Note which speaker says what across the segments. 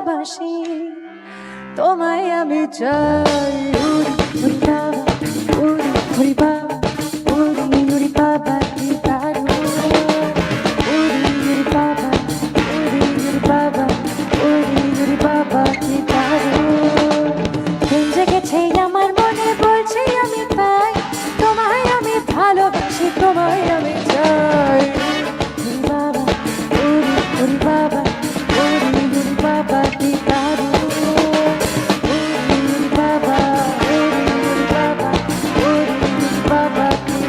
Speaker 1: ভালোবাসি তোমায় আমি চাই উড়ি বাবা উড়ি বাবা উড়ি বাবা কি দারুণ উড়ি বাবা উড়ি বাবা উড়ি বাবা কি দারুণ দিন জেগেছে আমার মনে বলছি আমি তাই তোমায় আমি ভালোবাসি তোমায় আমি চাই উড়ি বাবা উড়ি বাবা উড়ি বাবা কি দারুণ উড়ি বাবা উড়ি বাবা উড়ি বাবা কি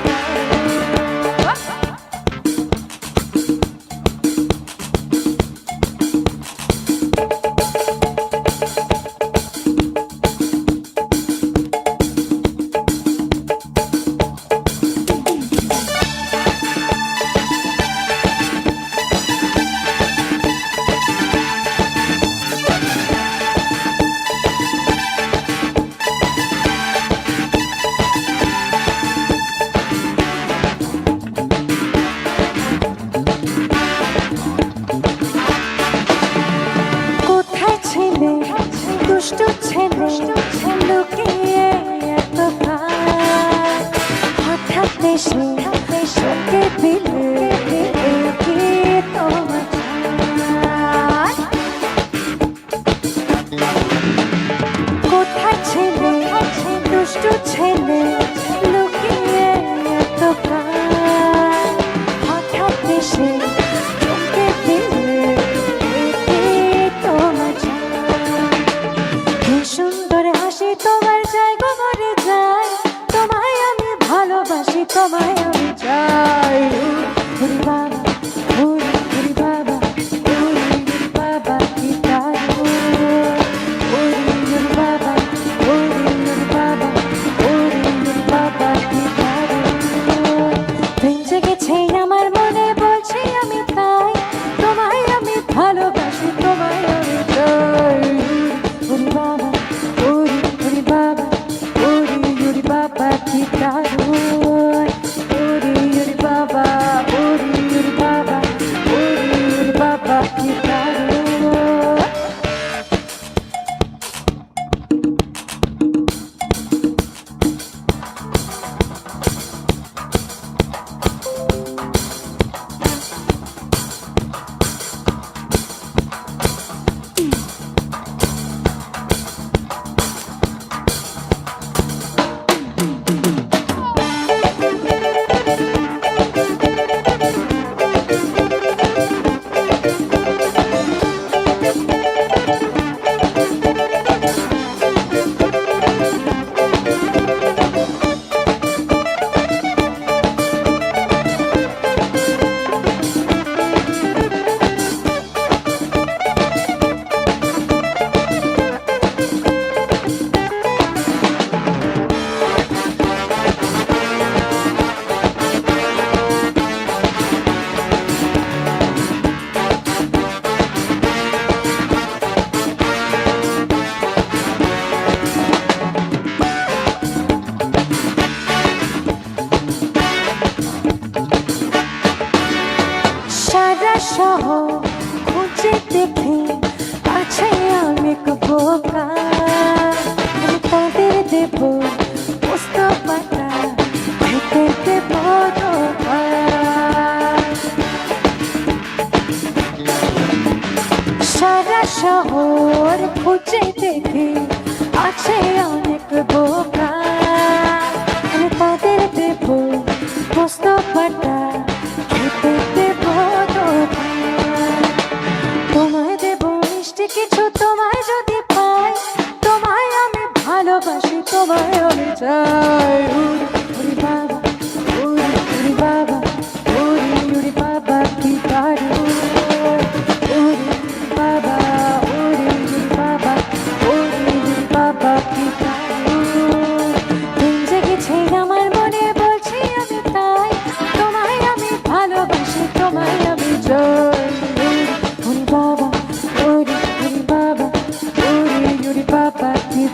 Speaker 1: দুষ্টু ছেলে লুকিয়ে এত হঠাৎ এসে চোখে দিলে কি তোমার কোথায় ছেলে দুষ্টু ছেলে লুকিয়ে এত হঠাৎ এসে চোখে দিলে কি তোমার সুন্দর হাসি তোমার জায়গা মরে যায় তোমায় আমি ভালোবাসি তোমায় আমি চাই উড়ি বাবা উড়ি বাবা উড়ি বাবা কি দারুণ উড়ি বাবা উড়ি বাবা উড়ি বাবা কি দারুণ দিন জেগেছে আমার মনে বলছি আমি তাই তোমায় আমি ভালোবাসি তোমায় আমি চাই উড়ি বাবা উড়ি বাবা উড়ি বাবা কি দারুণ উড়ি বাবা উড়ি বাবা উড়ি বাবা কি দারুণ শহর খুঁজে দেখে আছে অনেক বোকা তাদের দেব পুস্তকটা খেতে দেব সারা শহর খুঁজে দেখে আছে অনেক বোকা তাদের দেব পুস্তকটা খেতে দেব তোমায় দেব মিষ্টি কিছু তোমায় যদি পাই তোমায় আমি ভালোবাসি তোমায় আমি চাই উড়ি বাবা উড়ি বাবা উড়ি বাবা কি দারুণ উড়ি বাবা উড়ি বাবা উড়ি বাবা কি দারুণ দিন জেগেছে আমার মনে বলছি আমি তাই তোমায় আমি ভালোবাসি তোমায় আমি চাই উড়ি বাবা উড়ি বাবা উড়ি বাবা কি